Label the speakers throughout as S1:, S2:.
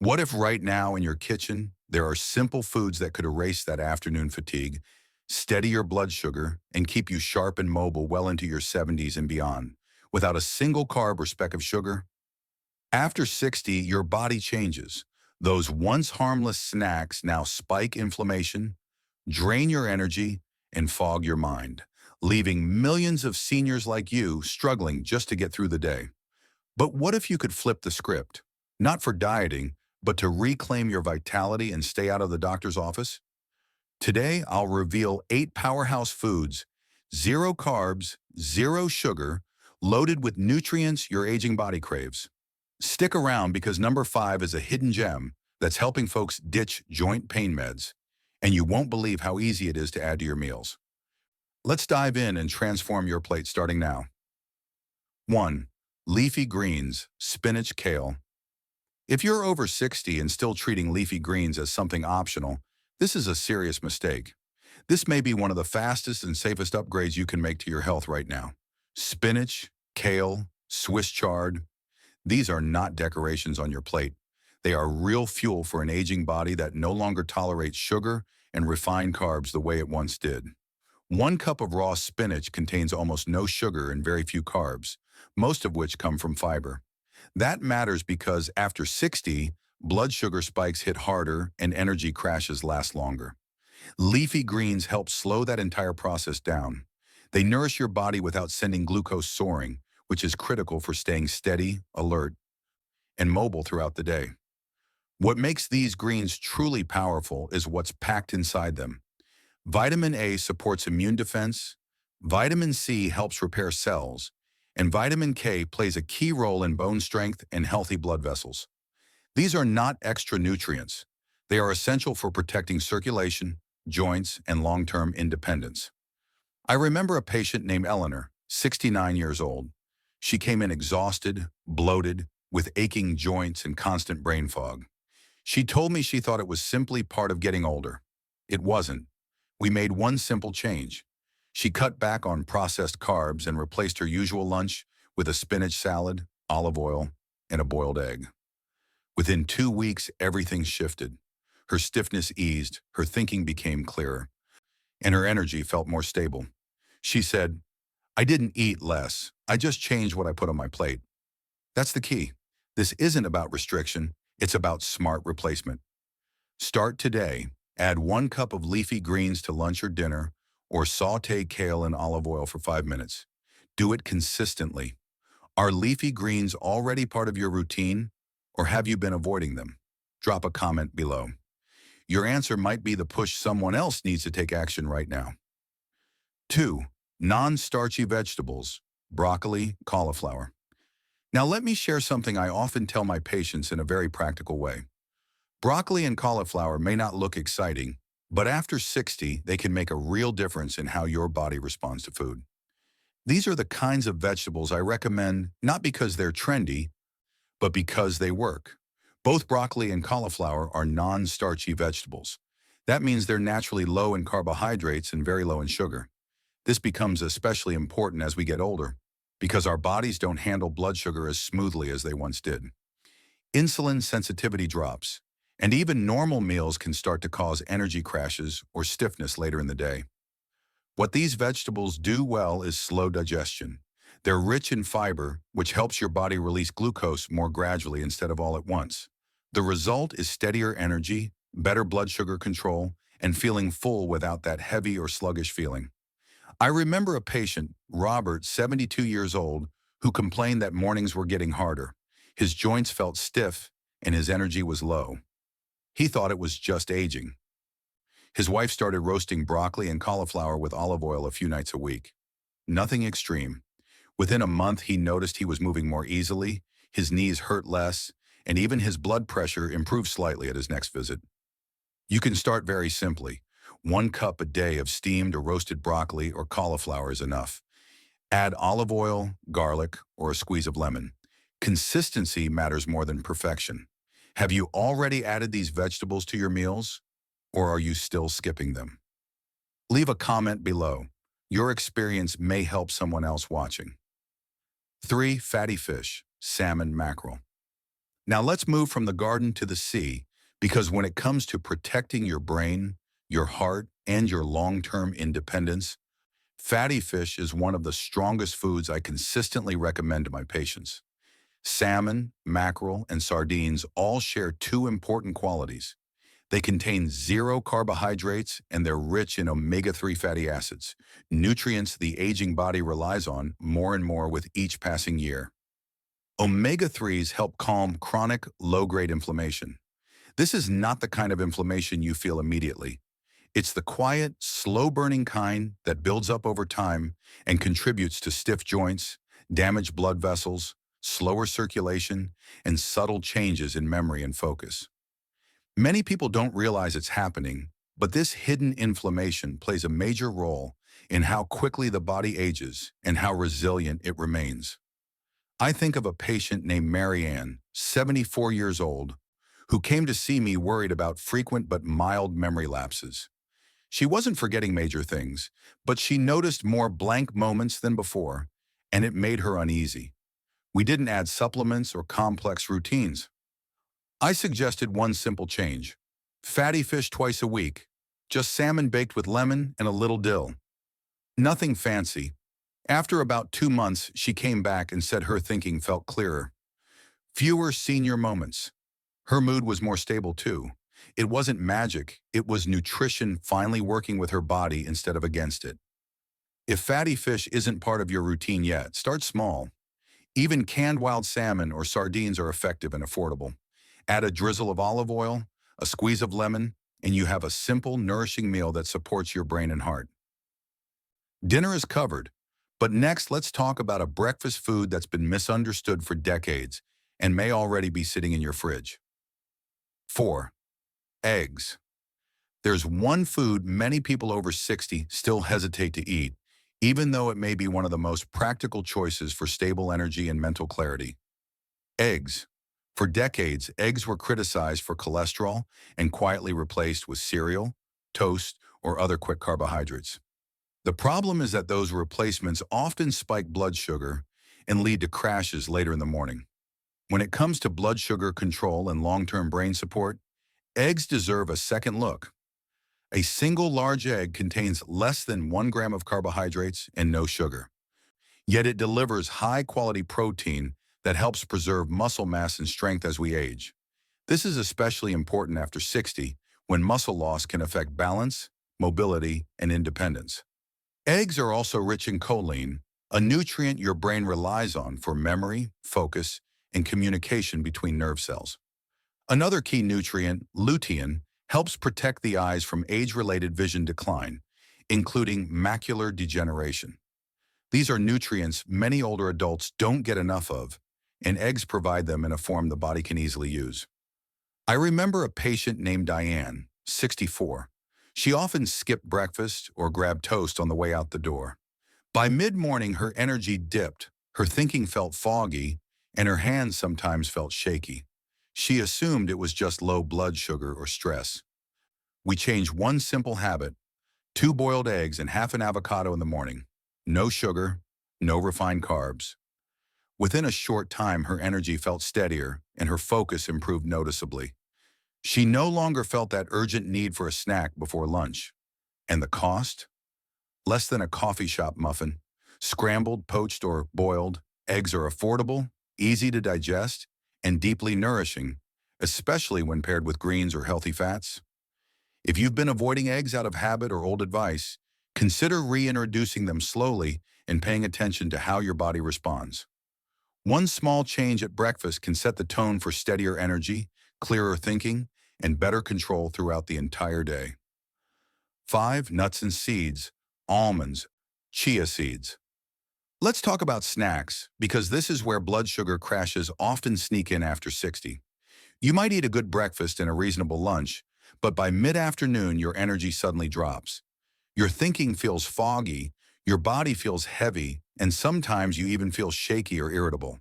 S1: What if right now in your kitchen, there are simple foods that could erase that afternoon fatigue, steady your blood sugar, and keep you sharp and mobile well into your 70s and beyond, without a single carb or speck of sugar? After 60, your body changes. Those once harmless snacks now spike inflammation, drain your energy, and fog your mind, leaving millions of seniors like you struggling just to get through the day. But what if you could flip the script? Not for dieting, but to reclaim your vitality and stay out of the doctor's office? Today, I'll reveal 8 powerhouse foods, zero carbs, zero sugar, loaded with nutrients your aging body craves. Stick around because number 5 is a hidden gem that's helping folks ditch joint pain meds, and you won't believe how easy it is to add to your meals. Let's dive in and transform your plate starting now. 1. Leafy greens, spinach, kale. If you're over 60 and still treating leafy greens as something optional, this is a serious mistake. This may be one of the fastest and safest upgrades you can make to your health right now. Spinach, kale, Swiss chard. These are not decorations on your plate. They are real fuel for an aging body that no longer tolerates sugar and refined carbs the way it once did. 1 cup of raw spinach contains almost no sugar and very few carbs, most of which come from fiber. That matters because after 60, blood sugar spikes hit harder and energy crashes last longer. Leafy greens help slow that entire process down. They nourish your body without sending glucose soaring, which is critical for staying steady, alert, and mobile throughout the day. What makes these greens truly powerful is what's packed inside them. Vitamin A supports immune defense, vitamin C helps repair cells, and vitamin K plays a key role in bone strength and healthy blood vessels. These are not extra nutrients. They are essential for protecting circulation, joints, and long-term independence. I remember a patient named Eleanor, 69 years old. She came in exhausted, bloated, with aching joints and constant brain fog. She told me she thought it was simply part of getting older. It wasn't. We made one simple change. She cut back on processed carbs and replaced her usual lunch with a spinach salad, olive oil, and a boiled egg. Within 2 weeks, everything shifted. Her stiffness eased, her thinking became clearer, and her energy felt more stable. She said, "I didn't eat less. I just changed what I put on my plate." That's the key. This isn't about restriction. It's about smart replacement. Start today. Add 1 cup of leafy greens to lunch or dinner, or saute kale in olive oil for 5 minutes. Do it consistently. Are leafy greens already part of your routine, or have you been avoiding them? Drop a comment below. Your answer might be the push someone else needs to take action right now. 2. Non-starchy vegetables, broccoli, cauliflower. Now let me share something I often tell my patients in a very practical way. Broccoli and cauliflower may not look exciting, but after 60, they can make a real difference in how your body responds to food. These are the kinds of vegetables I recommend not because they're trendy, but because they work. Both broccoli and cauliflower are non-starchy vegetables. That means they're naturally low in carbohydrates and very low in sugar. This becomes especially important as we get older, because our bodies don't handle blood sugar as smoothly as they once did. Insulin sensitivity drops, and even normal meals can start to cause energy crashes or stiffness later in the day. What these vegetables do well is slow digestion. They're rich in fiber, which helps your body release glucose more gradually instead of all at once. The result is steadier energy, better blood sugar control, and feeling full without that heavy or sluggish feeling. I remember a patient, Robert, 72 years old, who complained that mornings were getting harder. His joints felt stiff, and his energy was low. He thought it was just aging. His wife started roasting broccoli and cauliflower with olive oil a few nights a week. Nothing extreme. Within a month, he noticed he was moving more easily, his knees hurt less, and even his blood pressure improved slightly at his next visit. You can start very simply. 1 cup a day of steamed or roasted broccoli or cauliflower is enough. Add olive oil, garlic, or a squeeze of lemon. Consistency matters more than perfection. Have you already added these vegetables to your meals, or are you still skipping them? Leave a comment below. Your experience may help someone else watching. 3. Fatty fish, salmon, mackerel. Now let's move from the garden to the sea, because when it comes to protecting your brain, your heart, and your long-term independence, fatty fish is one of the strongest foods I consistently recommend to my patients. Salmon, mackerel, and sardines all share two important qualities. They contain zero carbohydrates and they're rich in omega-3 fatty acids, nutrients the aging body relies on more and more with each passing year. Omega-3s help calm chronic, low-grade inflammation. This is not the kind of inflammation you feel immediately. It's the quiet, slow-burning kind that builds up over time and contributes to stiff joints, damaged blood vessels, slower circulation, and subtle changes in memory and focus. Many people don't realize it's happening, but this hidden inflammation plays a major role in how quickly the body ages and how resilient it remains. I think of a patient named Marianne, 74 years old, who came to see me worried about frequent but mild memory lapses. She wasn't forgetting major things, but she noticed more blank moments than before, and it made her uneasy. We didn't add supplements or complex routines. I suggested one simple change. Fatty fish twice a week. Just salmon baked with lemon and a little dill. Nothing fancy. After about 2 months, she came back and said her thinking felt clearer. Fewer senior moments. Her mood was more stable too. It wasn't magic, it was nutrition finally working with her body instead of against it. If fatty fish isn't part of your routine yet, start small. Even canned wild salmon or sardines are effective and affordable. Add a drizzle of olive oil, a squeeze of lemon, and you have a simple, nourishing meal that supports your brain and heart. Dinner is covered, but next let's talk about a breakfast food that's been misunderstood for decades and may already be sitting in your fridge. 4. Eggs. There's one food many people over 60 still hesitate to eat, even though it may be one of the most practical choices for stable energy and mental clarity. Eggs. For decades, eggs were criticized for cholesterol and quietly replaced with cereal, toast, or other quick carbohydrates. The problem is that those replacements often spike blood sugar and lead to crashes later in the morning. When it comes to blood sugar control and long-term brain support, eggs deserve a second look. A single large egg contains less than 1 gram of carbohydrates and no sugar. Yet it delivers high-quality protein that helps preserve muscle mass and strength as we age. This is especially important after 60, when muscle loss can affect balance, mobility, and independence. Eggs are also rich in choline, a nutrient your brain relies on for memory, focus, and communication between nerve cells. Another key nutrient, lutein, helps protect the eyes from age-related vision decline, including macular degeneration. These are nutrients many older adults don't get enough of, and eggs provide them in a form the body can easily use. I remember a patient named Diane, 64. She often skipped breakfast or grabbed toast on the way out the door. By mid-morning, her energy dipped, her thinking felt foggy, and her hands sometimes felt shaky. She assumed it was just low blood sugar or stress. We changed one simple habit: 2 boiled eggs and half an avocado in the morning. No sugar, no refined carbs. Within a short time, her energy felt steadier and her focus improved noticeably. She no longer felt that urgent need for a snack before lunch. And the cost? Less than a coffee shop muffin. Scrambled, poached, or boiled, eggs are affordable, easy to digest, and deeply nourishing, especially when paired with greens or healthy fats. If you've been avoiding eggs out of habit or old advice, consider reintroducing them slowly and paying attention to how your body responds. One small change at breakfast can set the tone for steadier energy, clearer thinking, and better control throughout the entire day. 5. Nuts and seeds, almonds, chia seeds. Let's talk about snacks, because this is where blood sugar crashes often sneak in after 60. You might eat a good breakfast and a reasonable lunch, but by mid-afternoon your energy suddenly drops. Your thinking feels foggy, your body feels heavy, and sometimes you even feel shaky or irritable.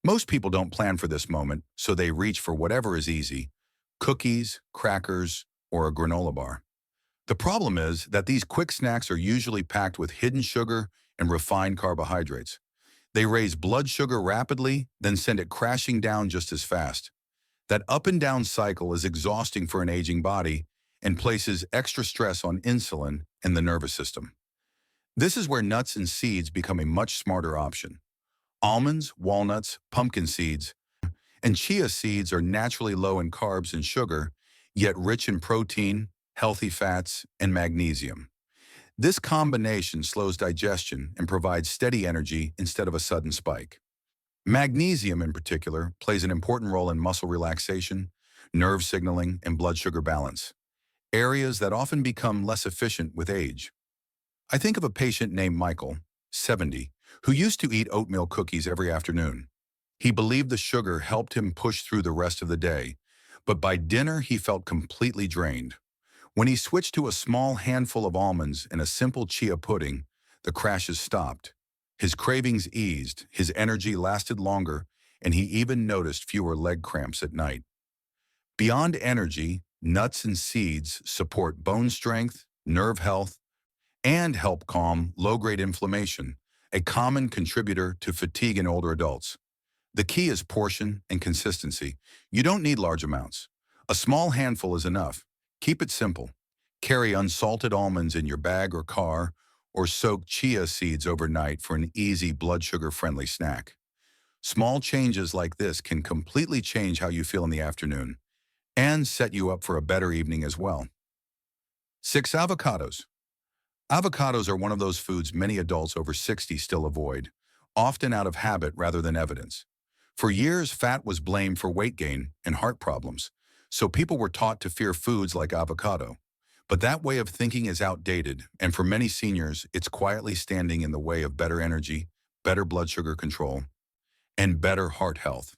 S1: Most people don't plan for this moment, so they reach for whatever is easy: cookies, crackers, or a granola bar. The problem is that these quick snacks are usually packed with hidden sugar and refined carbohydrates. They raise blood sugar rapidly, then send it crashing down just as fast. That up and down cycle is exhausting for an aging body and places extra stress on insulin and the nervous system. This is where nuts and seeds become a much smarter option. Almonds, walnuts, pumpkin seeds, and chia seeds are naturally low in carbs and sugar, yet rich in protein, healthy fats, and magnesium. This combination slows digestion and provides steady energy instead of a sudden spike. Magnesium, in particular, plays an important role in muscle relaxation, nerve signaling, and blood sugar balance, areas that often become less efficient with age. I think of a patient named Michael, 70, who used to eat oatmeal cookies every afternoon. He believed the sugar helped him push through the rest of the day, but by dinner he felt completely drained. When he switched to a small handful of almonds and a simple chia pudding, the crashes stopped. His cravings eased, his energy lasted longer, and he even noticed fewer leg cramps at night. Beyond energy, nuts and seeds support bone strength, nerve health, and help calm low-grade inflammation, a common contributor to fatigue in older adults. The key is portion and consistency. You don't need large amounts. A small handful is enough. Keep it simple. Carry unsalted almonds in your bag or car, or soak chia seeds overnight for an easy blood sugar-friendly snack. Small changes like this can completely change how you feel in the afternoon and set you up for a better evening as well. 6. Avocados. Avocados are one of those foods many adults over 60 still avoid, often out of habit rather than evidence. For years, fat was blamed for weight gain and heart problems, so people were taught to fear foods like avocado. But that way of thinking is outdated, and for many seniors, it's quietly standing in the way of better energy, better blood sugar control, and better heart health.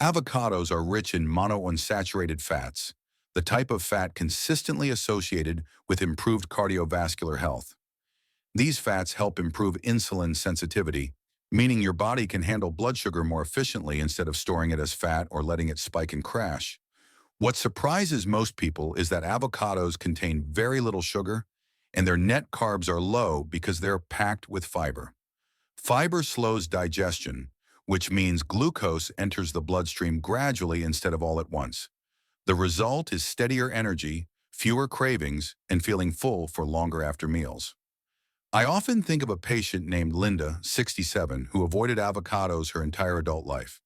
S1: Avocados are rich in monounsaturated fats, the type of fat consistently associated with improved cardiovascular health. These fats help improve insulin sensitivity, meaning your body can handle blood sugar more efficiently instead of storing it as fat or letting it spike and crash. What surprises most people is that avocados contain very little sugar, and their net carbs are low because they're packed with fiber. Fiber slows digestion, which means glucose enters the bloodstream gradually instead of all at once. The result is steadier energy, fewer cravings, and feeling full for longer after meals. I often think of a patient named Linda, 67, who avoided avocados her entire adult life.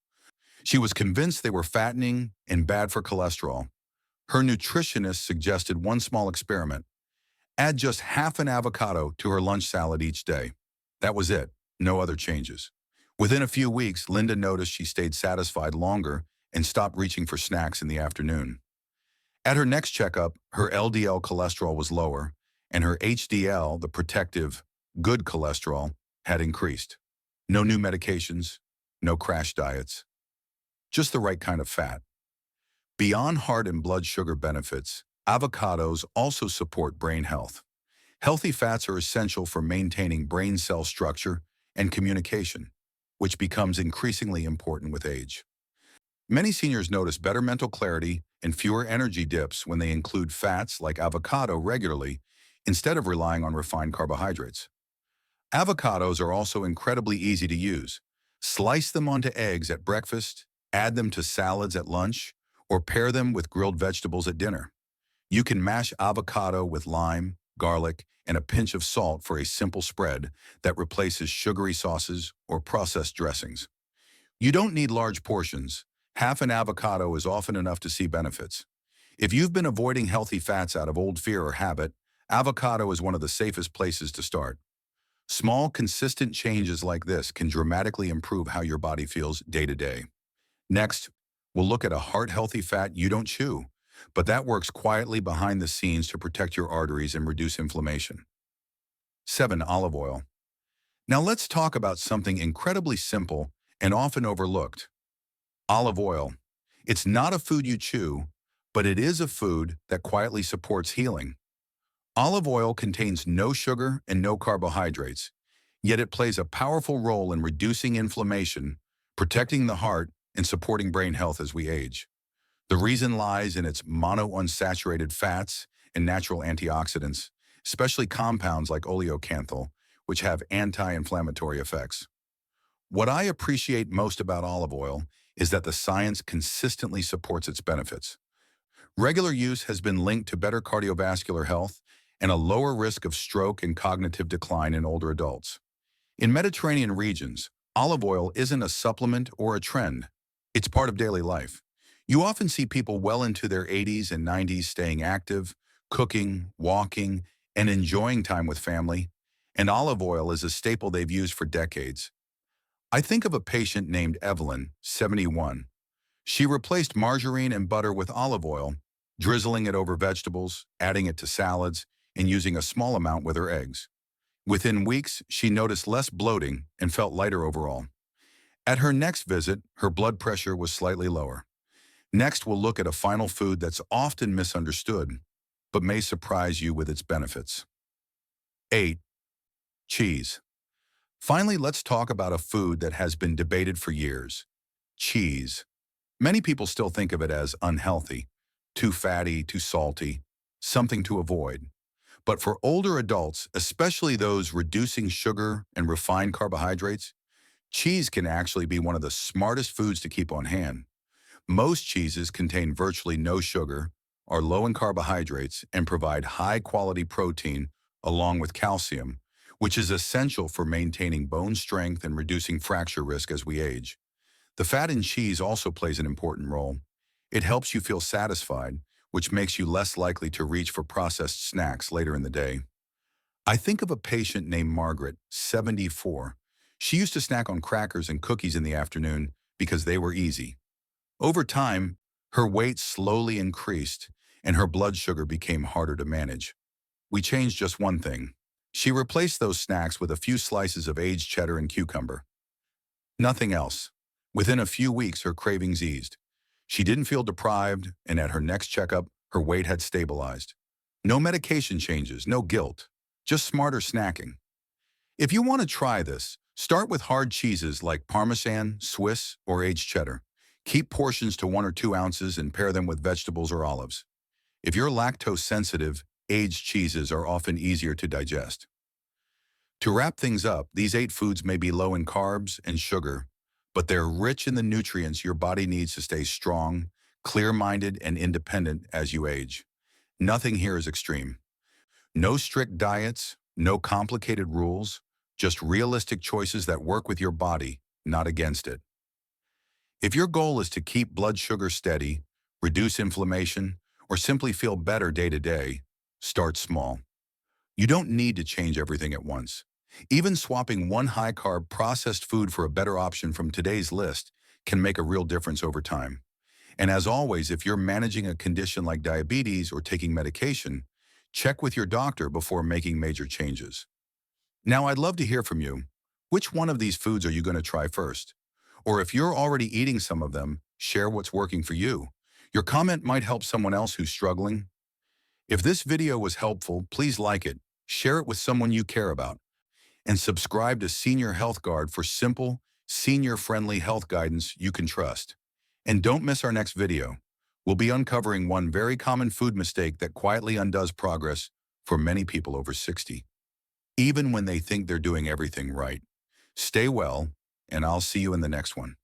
S1: She was convinced they were fattening and bad for cholesterol. Her nutritionist suggested one small experiment. Add just half an avocado to her lunch salad each day. That was it, no other changes. Within a few weeks, Linda noticed she stayed satisfied longer and stopped reaching for snacks in the afternoon. At her next checkup, her LDL cholesterol was lower, and her HDL, the protective, good cholesterol, had increased. No new medications, no crash diets, just the right kind of fat. Beyond heart and blood sugar benefits, avocados also support brain health. Healthy fats are essential for maintaining brain cell structure and communication, which becomes increasingly important with age. Many seniors notice better mental clarity and fewer energy dips when they include fats like avocado regularly instead of relying on refined carbohydrates. Avocados are also incredibly easy to use. Slice them onto eggs at breakfast, add them to salads at lunch, or pair them with grilled vegetables at dinner. You can mash avocado with lime, garlic, and a pinch of salt for a simple spread that replaces sugary sauces or processed dressings. You don't need large portions. Half an avocado is often enough to see benefits. If you've been avoiding healthy fats out of old fear or habit, avocado is one of the safest places to start. Small, consistent changes like this can dramatically improve how your body feels day to day. Next, we'll look at a heart-healthy fat you don't chew, but that works quietly behind the scenes to protect your arteries and reduce inflammation. 7. Olive oil. Now let's talk about something incredibly simple and often overlooked. Olive oil. It's not a food you chew, but it is a food that quietly supports healing. Olive oil contains no sugar and no carbohydrates, yet it plays a powerful role in reducing inflammation, protecting the heart, and supporting brain health as we age. The reason lies in its monounsaturated fats and natural antioxidants, especially compounds like oleocanthal, which have anti-inflammatory effects. What I appreciate most about olive oil is that the science consistently supports its benefits. Regular use has been linked to better cardiovascular health and a lower risk of stroke and cognitive decline in older adults. In Mediterranean regions, olive oil isn't a supplement or a trend. It's part of daily life. You often see people well into their 80s and 90s staying active, cooking, walking, and enjoying time with family, and olive oil is a staple they've used for decades. I think of a patient named Evelyn, 71. She replaced margarine and butter with olive oil, drizzling it over vegetables, adding it to salads, and using a small amount with her eggs. Within weeks, she noticed less bloating and felt lighter overall. At her next visit, her blood pressure was slightly lower. Next, we'll look at a final food that's often misunderstood, but may surprise you with its benefits. 8. Cheese. Finally, let's talk about a food that has been debated for years. Cheese. Many people still think of it as unhealthy, too fatty, too salty, something to avoid. But for older adults, especially those reducing sugar and refined carbohydrates, cheese can actually be one of the smartest foods to keep on hand. Most cheeses contain virtually no sugar, are low in carbohydrates, and provide high-quality protein along with calcium, which is essential for maintaining bone strength and reducing fracture risk as we age. The fat in cheese also plays an important role. It helps you feel satisfied, which makes you less likely to reach for processed snacks later in the day. I think of a patient named Margaret, 74. She used to snack on crackers and cookies in the afternoon because they were easy. Over time, her weight slowly increased and her blood sugar became harder to manage. We changed just one thing. She replaced those snacks with a few slices of aged cheddar and cucumber. Nothing else. Within a few weeks, her cravings eased. She didn't feel deprived, and at her next checkup, her weight had stabilized. No medication changes, no guilt, just smarter snacking. If you want to try this, start with hard cheeses like Parmesan, Swiss, or aged cheddar. Keep portions to 1 or 2 ounces and pair them with vegetables or olives. If you're lactose sensitive, aged cheeses are often easier to digest. To wrap things up, these 8 foods may be low in carbs and sugar, but they're rich in the nutrients your body needs to stay strong, clear-minded, and independent as you age. Nothing here is extreme. No strict diets, no complicated rules, just realistic choices that work with your body, not against it. If your goal is to keep blood sugar steady, reduce inflammation, or simply feel better day to day, start small. You don't need to change everything at once. Even swapping one high-carb processed food for a better option from today's list can make a real difference over time. And as always, if you're managing a condition like diabetes or taking medication, check with your doctor before making major changes. Now, I'd love to hear from you. Which one of these foods are you going to try first? Or if you're already eating some of them, share what's working for you. Your comment might help someone else who's struggling. If this video was helpful, please like it, share it with someone you care about, and subscribe to Senior Health Guard for simple, senior-friendly health guidance you can trust. And don't miss our next video. We'll be uncovering one very common food mistake that quietly undoes progress for many people over 60, even when they think they're doing everything right. Stay well, and I'll see you in the next one.